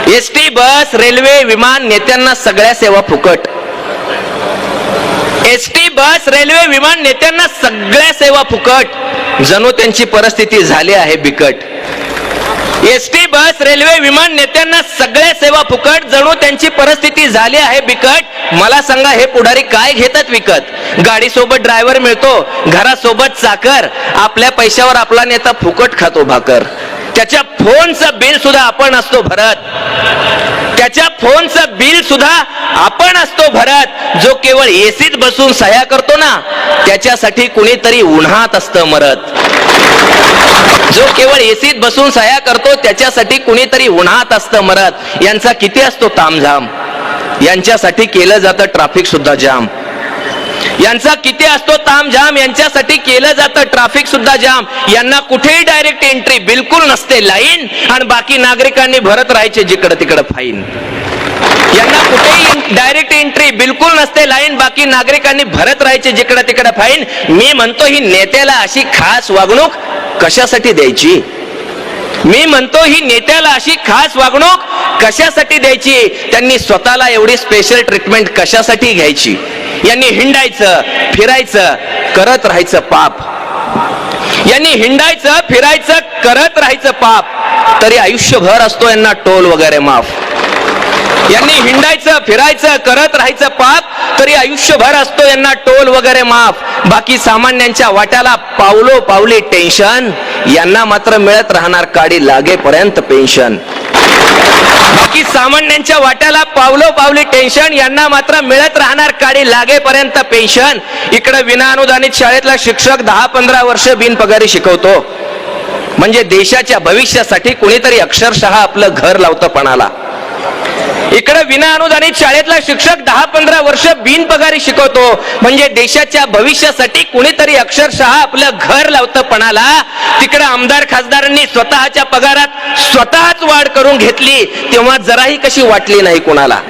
ST, बस, railway, विमान नेत्यांना सगळ्या सेवा फुकट. एसटी, बस, रेल्वे, विमान नेत्यांना सगळ्या सेवा फुकट. जणू त्यांची परिस्थिती झाली आहे बिकट. एसटी, बस, रेल्वे, विमान नेत्यांना सगळ्या सेवा फुकट. जणू त्यांची परिस्थिती झाली आहे बिकट. मला सांगा, हे पुढारी काय घेतात विकत? गाडी सोबत ड्रायव्हर मिळतो, घरासोबत चाकर. आपल्या पैशावर आपला नेता फुकट खातो भाकर. त्याच्या फोनचं बिल सुद्धा आपण असतो भरत. त्याच्या फोनचं बिल सुद्धा आपण असतो भरत. जो केवळ एसीत बसून सह्या करतो ना, त्याच्यासाठी कुणीतरी उन्हात असतं मरत. जो केवळ एसीत बसून सह्या करतो, त्याच्यासाठी कुणीतरी उन्हात असतं मरत. यांचा किती असतो तामझाम, यांच्यासाठी केलं जातं ट्रॅफिक सुद्धा जाम. यांचा किती असतो तामझाम, यांच्यासाठी केलं जातं ट्रॅफिक सुद्धा जाम. यांना कुठेही डायरेक्ट एंट्री बिलकुल नसते लाईन, आणि बाकी नागरिकांनी भरत राहायचे जिकडं तिकडं फाईन. यांना कुठेही डायरेक्ट एंट्री बिलकुल नसते लाईन, बाकी नागरिकांनी भरत राहायचे जिकडं तिकडं फाईन. मी म्हणतो, ही नेत्याला अशी खास वागणूक कशासाठी द्यायची? मी म्हणतो, ही नेत्याला अशी खास वागणूक कशासाठी द्यायची? त्यांनी स्वतःला एवढी स्पेशल ट्रीटमेंट कशासाठी घ्यायची? यांनी हिंडायचं, फिरायचं, करत राहायचं पाप. यांनी हिंडायचं, फिरायचं, करत राहायचं पाप. तरी आयुष्यभर असतो यांना टोल वगैरे माफ. यांनी हिंडायचं, फिरायचं, करत राहायचं पाप. तरी आयुष्यभर असतो यांना टोल वगैरे माफ. बाकी सामान्यांच्या वाट्याला पावलो पावली टेन्शन. यांना मात्र मिळत राहणार काडी लागेपर्यंत पेन्शन. बाकी सामान्यांच्या वाट्याला पावलो पावली टेन्शन. यांना मात्र मिळत राहणार काडी लागेपर्यंत पेन्शन. इकडे विनाअनुदानित शाळेतला शिक्षक 10-15 वर्ष बिनपगारी शिकवतो. म्हणजे देशाच्या भविष्यासाठी कुणीतरी अक्षरशः आपलं घर लावतं पणाला. इकडे विनाअनुदानित शाळेतला शिक्षक 10-15 वर्ष बिनपगारी शिकवतो. म्हणजे देशाच्या भविष्यासाठी कुणीतरी अक्षरशः आपलं घर लावतं पणाला. तिकडे आमदार खासदारांनी स्वतःच्या पगारात स्वतःच वाढ करून घेतली, तेव्हा जराही कशी वाटली नाही कोणाला.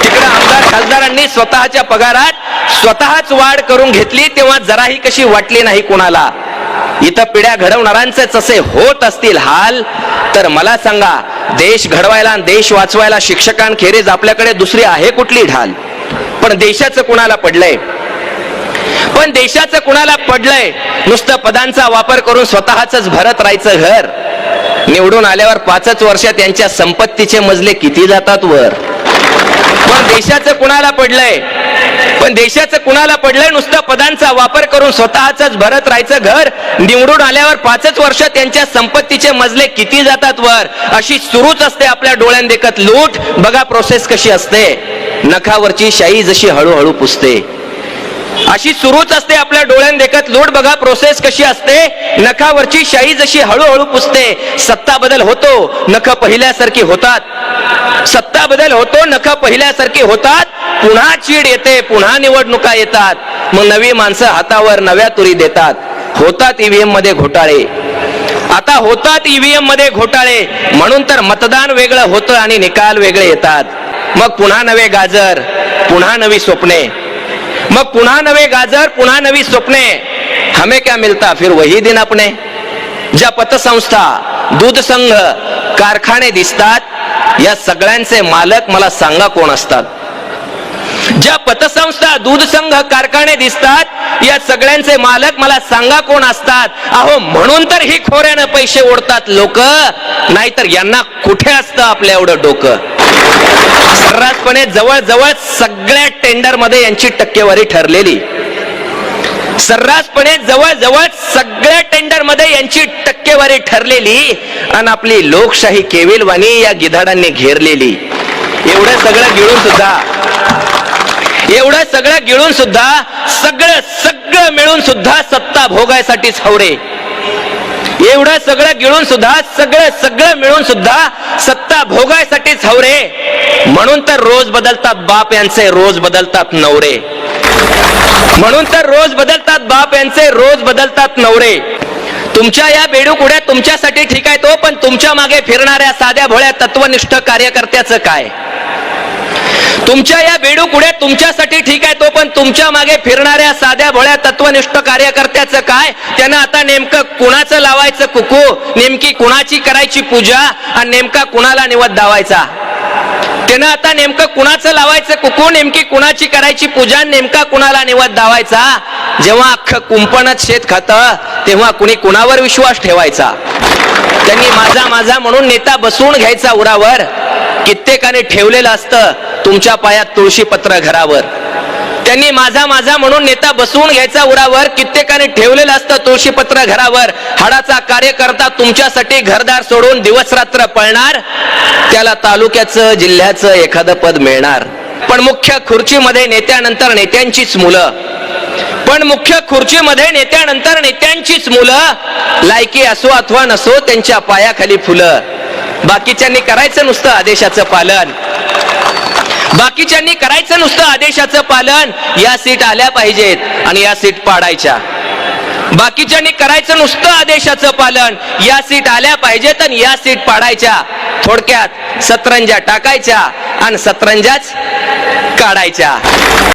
तिकडे आमदार खासदारांनी स्वतःच्या पगारात स्वतःच वाढ करून घेतली, तेव्हा जराही कशी वाटली नाही कोणाला. इथं पिढ्या घडवणाऱ्यांचेच असे होत असतील हाल, तर मला सांगा, देश घडवायला आणि देश वाचवायला शिक्षकांखेरीज आपल्याकडे दुसरी आहे कुठली ढाल? पण देशाचं कुणाला पडलंय? पण देशाचं कुणाला पडलंय? नुसतं पदांचा वापर करून स्वतःच भरत राहायचं घर. निवडून आल्यावर 5च वर्षात त्यांच्या संपत्तीचे मजले किती जातात वर. पण देशाचं कुणाला पडलंय? पण देशाचं कुणाला पडलंय? नुसतं पदांचा वापर करून स्वतःच भरत राहायचं घर. निवडून आल्यावर 5च वर्षात त्यांच्या संपत्तीचे मजले किती जातात वर. अशी सुरूच असते आपल्या डोळ्यात देखत लूट. बघा प्रोसेस कशी असते. नखावरची शाई जशी हळूहळू पुसते, अशी सुरूच असते आपल्या डोळ्यात देखत लूट. बघा प्रोसेस कशी असते. नखावरची शाई जशी हळूहळू पुसते. सत्ता बदल होतो, नख पहिल्यासारखी होतात. सत्ता बदल होतो, नख पहिल्यासारखी होतात. पुन्हा चीड येते, पुन्हा निवडणुका येतात. मग नवी माणसं हातावर नव्या तुरी देतात. होतात ईव्हीएम मध्ये घोटाळे. आता होतात ईव्हीएम मध्ये घोटाळे. म्हणून तर मतदान वेगळं होतं आणि निकाल वेगळे येतात. मग पुन्हा नवे गाजर, पुन्हा नवी स्वप्ने. मग पुन्हा नवे गाजर, पुन्हा नवी स्वप्ने. हमें क्या मिलता फिर वही दिन अपने. ज्या पतसंस्था, दूध संघ, कारखाने दिसतात, या सगळ्यांचे मालक मला सांगा कोण असतात? ज्या पतसंस्था, दूध संघ, कारखाने दिसतात, या सगळ्यांचे मालक मला सांगा कोण असतात? अहो, म्हणून तर ही खोऱ्यानं पैसे ओढतात लोक. नाहीतर यांना कुठे असतं आपल्या एवढं डोकं. सर्रासपणे जवळजवळ सगळ्या टेंडर मध्ये यांची टक्केवारी ठरलेली. सर्रासपणे जवळजवळ सगळ्या टेंडर मध्ये यांची टक्केवारी ठरलेली. आणि आपली लोकशाही केविलवाणी या गिधाडांनी घेरलेली. एवढं सगळं गिळून सुद्धा सगळं मिळून सुद्धा सत्ता भोगायसाठीच हवरे. एवढं सगळं गिळून सुद्धा सगळं मिळून सुद्धा सत्ता भोगायसाठीच हवरे. म्हणून तर रोज बदलतात बाप यांचे, रोज बदलतात नवरे. म्हणून तर रोज बदलतात बाप यांचे, रोज बदलतात नवरे. तुमच्या या बेडूकुड्या तुमच्यासाठी ठीक आहे तो, पण तुमच्या मागे फिरणाऱ्या साध्या भोळ्या तत्वनिष्ठ कार्यकर्त्याचं काय? तुमच्या या बेडूकुड्या तुमच्यासाठी ठीक आहे, तो पण तुमच्या मागे फिरणाऱ्या साध्या भोळ्या तत्वनिष्ठ कार्यकर्त्याचं काय? त्यानं आता नेमकं कुणाचं लावायचं कुकू, नेमकी कुणाची करायची पूजा आणि नेमका कुणाला निवद दावायचा? त्यानं आता नेमकं कुणाचं लावायचं कुकू, नेमकी कुणाची करायची पूजा, नेमका कुणाला निवद दावायचा? जेव्हा अख्खं कुंपणच शेत खातं तेव्हा कुणी कुणावर विश्वास ठेवायचा? त्यांनी माझा माझा म्हणून नेता बसवून घ्यायचा उरावर, कित्येकाने ठेवलेलं असतं तुमच्या पायात तुळशीपत्र घरावर. त्यांनी माझा माझा म्हणून नेता बसवून घ्यायचा उरावर, कित्येकाने ठेवलेलं असतं तुळशीपत्र घरावर. हाडाचा कार्यकर्ता तुमच्यासाठी घरदार सोडून दिवस रात्र पळणार, त्याला तालुक्याचं जिल्ह्याचं एखादं पद मिळणार. पण मुख्य खुर्चीमध्ये नेत्यानंतर नेत्यांचीच मुलं, पण मुख्य खुर्चीमध्ये नेत्यानंतर नेत्यांचीच मुलं, लायकी असो अथवा नसो त्यांच्या पायाखाली फुलं. बाकीच्यांनी करायचं नुसतं आदेशाचं पालन, बाकीच्यांनी करायचं नुसतं आदेशाचं पालन. या सीट आल्या पाहिजेत आणि या सीट पाडायच्या. बाकीच्यांनी करायचं नुसतं आदेशाचं पालन, या सीट आल्या पाहिजेत आणि या सीट पाडायच्या. थोडक्यात सतरंजा टाकायच्या आणि सतरंजाच काढायच्या.